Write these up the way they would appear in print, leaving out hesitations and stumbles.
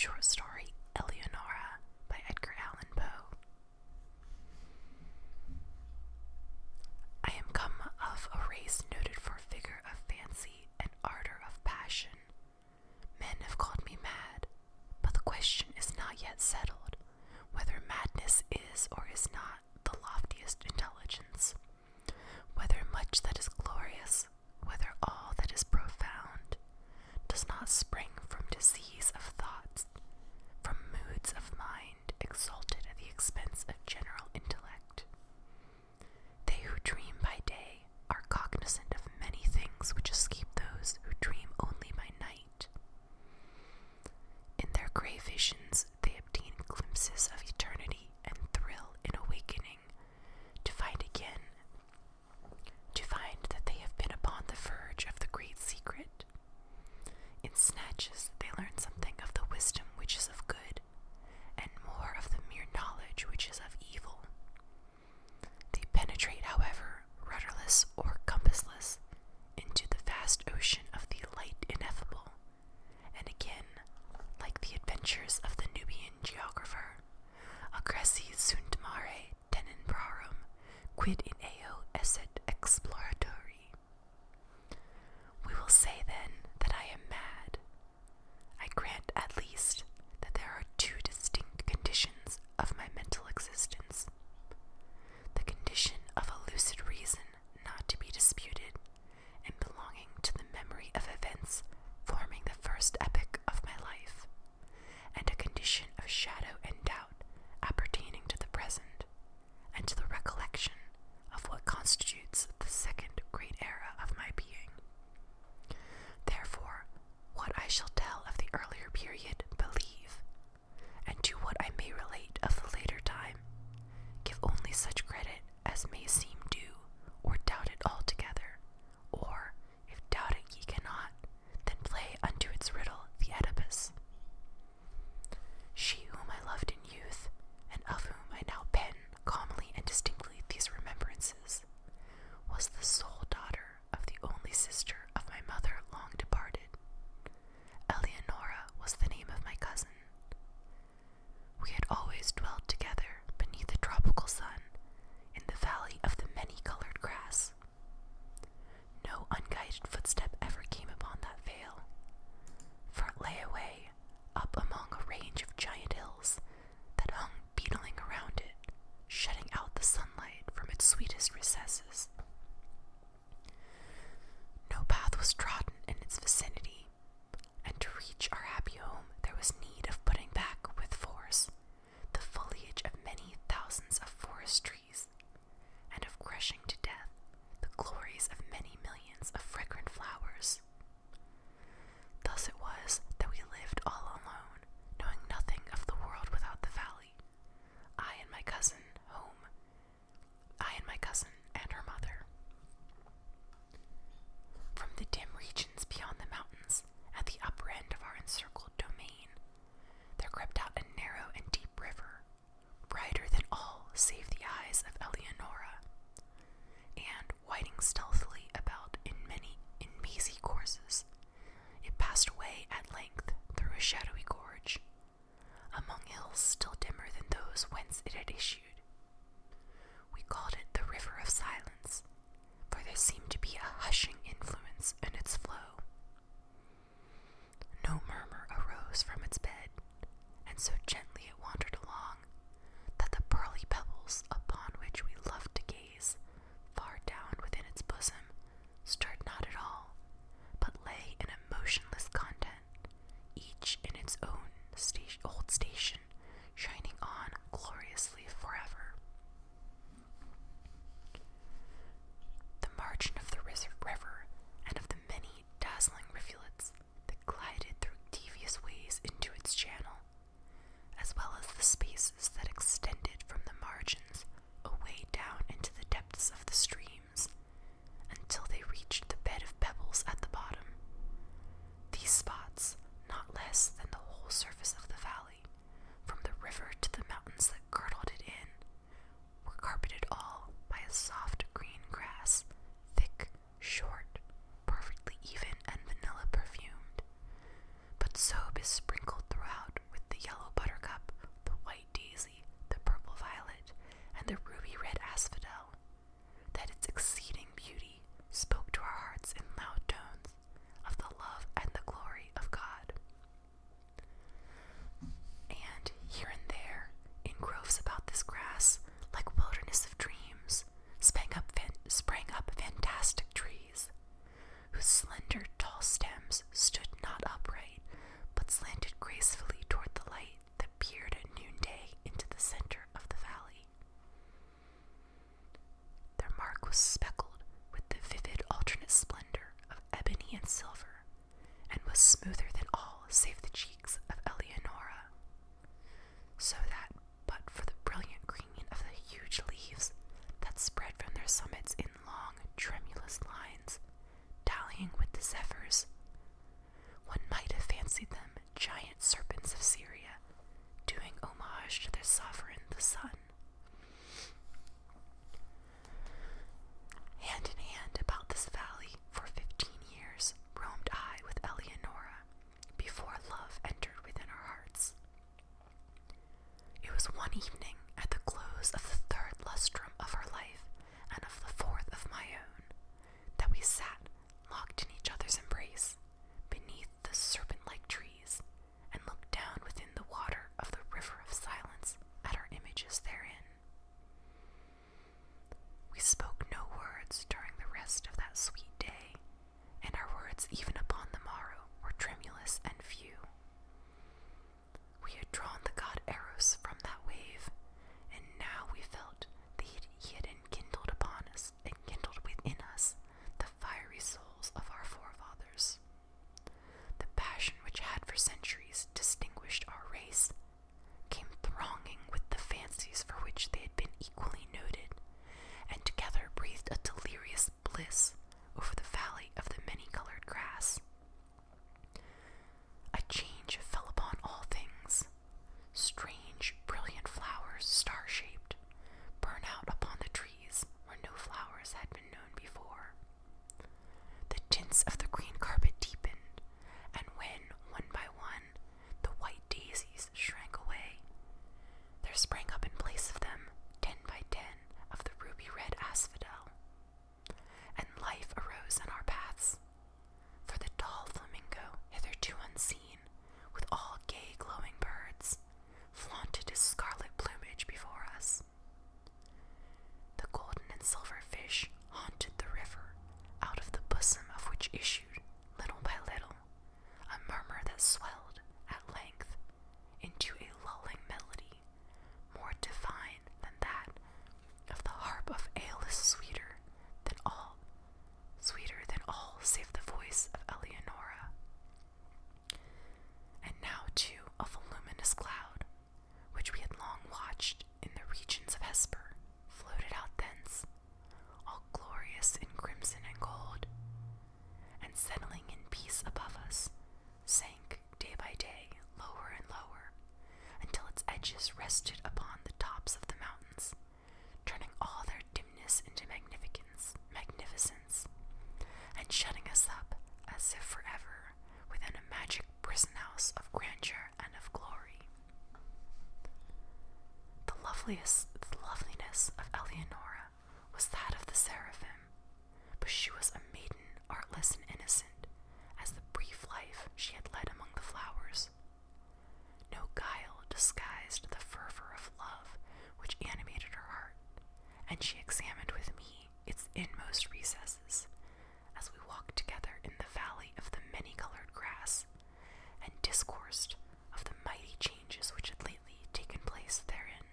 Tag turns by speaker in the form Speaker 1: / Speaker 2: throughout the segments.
Speaker 1: short story Eleonora by Edgar Allan Poe. I am come of a race noted for vigor of fancy and ardor of passion. Men have called me mad, but the question is not yet settled, whether madness is or is not the loftiest intelligence, whether much that is glorious, whether all that is profound, does not spring from disease of thoughts, from moods of mind exalted at the expense of general intellect. They who dream by day are cognizant of many things which escape those who dream only by night. In their grey visions they obtain glimpses of eternity and thrill in awakening, to find that they have been upon the verge of the great secret. In snatches they learn something of the wisdom which is of good, and more of the mere knowledge which is of evil. They penetrate, however, rudderless or compassless, into the vast ocean of the light ineffable, and again, like the adventures of the Nubian geographer, agressi sunt mare tenebrarum, quid in eo esset exploratori. We will say then that I am mad. I grant at least that there are two distinct conditions of my mental existence. The condition of a lucid reason not to be disputed, and belonging to the memory of events forming the first epoch of my life, and a condition of shadow and doubt appertaining to the present, and to the recollection of what constitutes the second great era of my being. Therefore, what I shall tell of the earlier period, believe, and to what I may relate of the later time, give only such credit as may seem due, or doubt it altogether, or, if doubt it ye cannot, then play unto its riddle the Oedipus. She whom I loved in youth, and of whom I now pen calmly and distinctly these remembrances, was the sole daughter of the only sister of my mother long departed. Eleonora was the name of my cousin. We had always dwelt together beneath the tropical sun, in the valley of the many-colored grass. No unguided footstep ever came upon that vale, for it lay away up among a range of giant hills that hung beetling around it, shutting out the sunlight from its sweetest recesses. No path was trodden in its vicinity, and to reach our happy home there was need of putting back with force the foliage of many thousands of forest trees, and of crushing to death the glories of many millions of fragrant flowers. Thus it was that we lived all alone, knowing nothing of the world without the valley, I and my cousin and her mother. From the dim regions beyond the mountains, at the upper end of our encircled domain, there crept out a narrow and deep river, brighter than all save the eyes of Eleonora, and, winding stealthily about in mazy courses, it passed away at length through a shadowy gorge, among hills still dimmer than those whence it had issued. We called it the River of Silence, for there seemed to be a hushing influence in its flow. No murmur arose from its bed, and so gently it wandered along, that the pearly pebbles upon which we loved to gaze, far down within its bosom, stirred not at all, but lay in a motionless content, each in its own old station, shining on gloriously forever. The margin of the river, and of the many dazzling rivulets that glided through devious ways into its channel, as well as the spaces that extended from the margins away down into the depths of the streams, until they reached the bed of pebbles at the bottom. These spots, not less than the whole surface of the valley, from the river to the mountains that girdled it in, were carpeted all by a soft green grass, thick, short, perfectly even and vanilla perfumed, but so besprinkled throughout with edges rested upon the tops of the mountains, turning all their dimness into magnificence, and shutting us up, as if forever, within a magic prison house of grandeur and of glory. The loveliness of Eleonora was that of the seraphim, but she was a maiden artless and innocent, as the brief life she had led among the flowers. No guile disguised the fervor of love which animated her heart, and she examined with me its inmost recesses, as we walked together in the valley of the many-colored grass, and discoursed of the mighty changes which had lately taken place therein.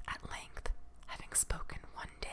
Speaker 1: At length, having spoken one day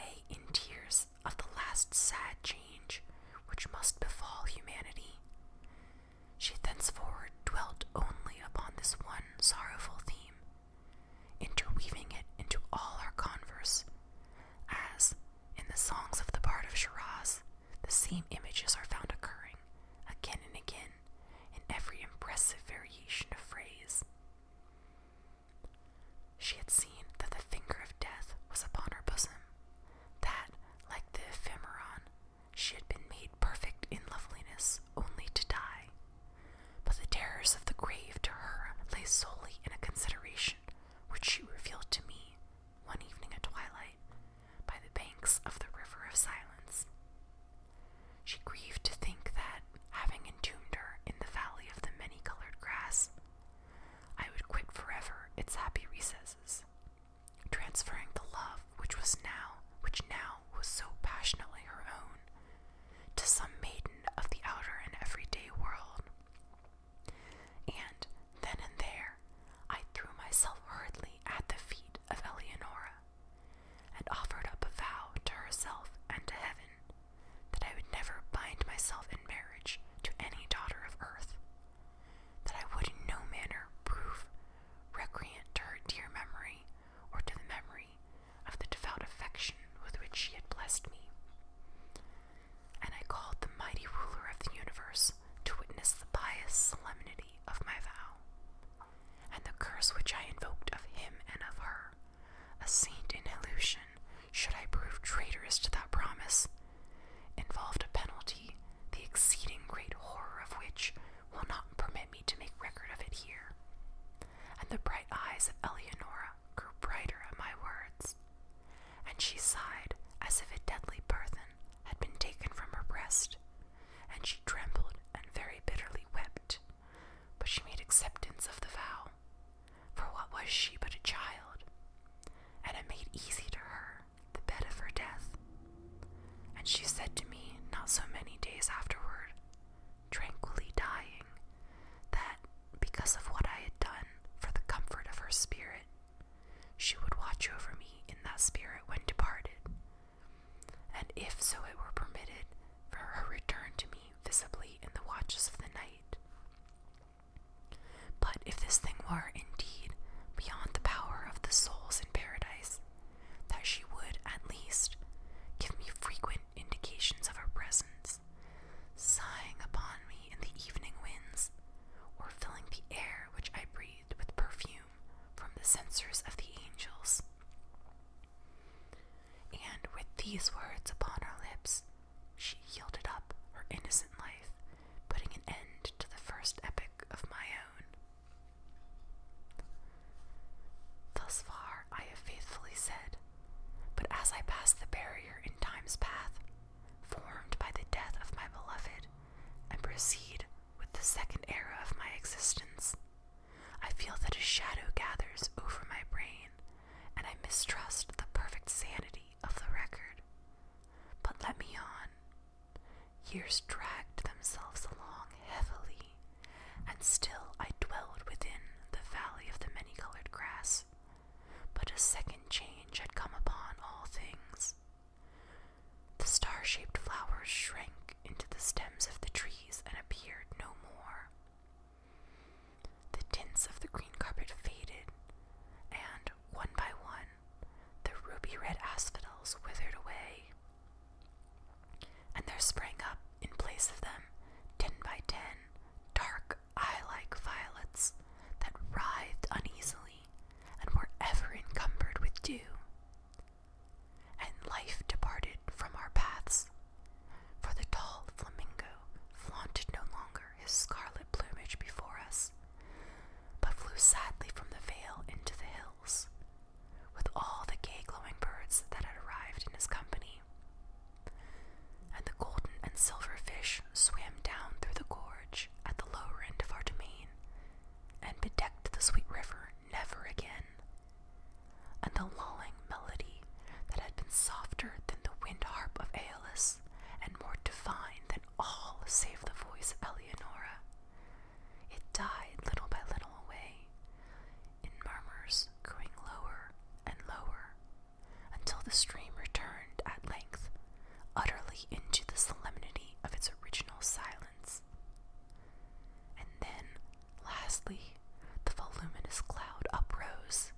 Speaker 1: Lastly, the voluminous cloud uprose,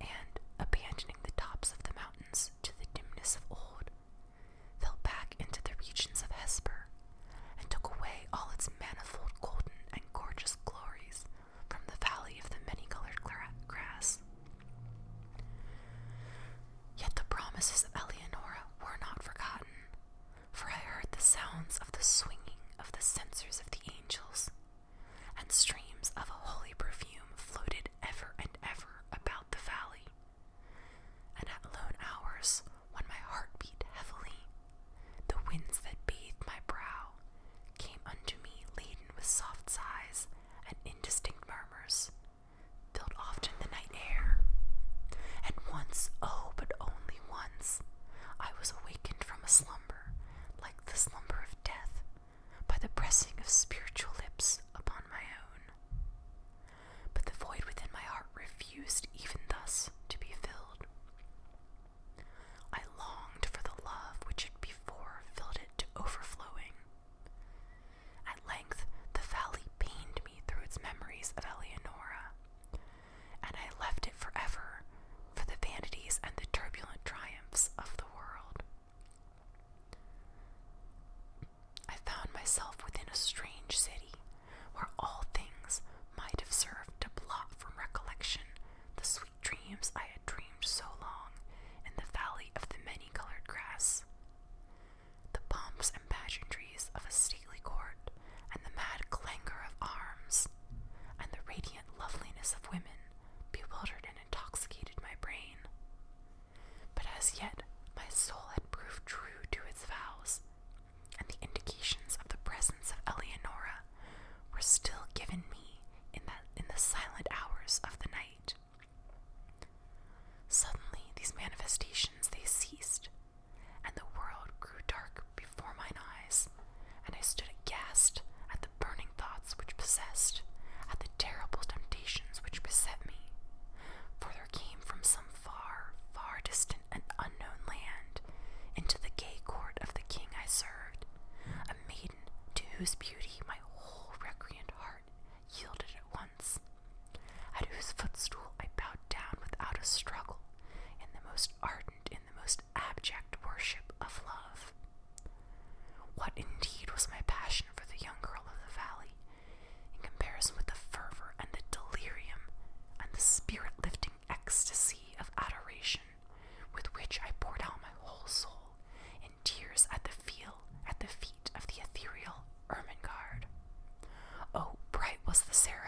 Speaker 1: and, abandoning the tops of the mountains to the dimness of old, fell back into the regions of Hesper, and took away all its manifold golden and gorgeous glories from the valley of the many-colored grass. Yet the promises of Eleonora were not forgotten, for I heard the sounds of the swinging of the censers of the angels, and streams of a holy perfume floated ever and ever about the valley. And at lone hours, when my heart beat heavily, the winds that bathed my brow came unto me laden with soft sighs and indistinct murmurs, filled often the night air. And once, oh, but only once, I was awakened from a slumber, like the slumber of death, by the pressing of spiritual lips upon my own. But the void within my heart refused even thus to be filled. I longed for the love which had before filled it to overflowing. At length the valley pained me through its memories of Eleonora, and I left it forever for the vanities and the turbulent triumphs of the world. I found myself within a strange city, where all things might have served to blot from recollection the sweet dreams I had dreamed so long in the valley of the many-colored grass. The pomps and pageantries of a stately court, and the mad clangor of arms, and the radiant loveliness of women bewildered and intoxicated my brain. But as yet my soul had proved true to its vows, and the indications of the presence of Eleonora were still given me in the silent hours of the night. Suddenly these manifestations they ceased, and the world grew dark before mine eyes, and I stood aghast at the burning thoughts which possessed, at the terrible temptations which beset me. For there came from some far, far distant and unknown land, into the gay court of the king I served, a maiden to whose beauty my whole recreant heart yielded at once, at whose footstool I bowed down without a struggle, in the most ardent, in the most abject worship of love. What indeed was my passion for the young girl of the valley, in comparison with the fervor and the delirium and the spirit-lifting ecstasy of adoration with which I poured out my whole soul in tears at the feet of the ethereal Ermengarde. Oh, bright was the ceremony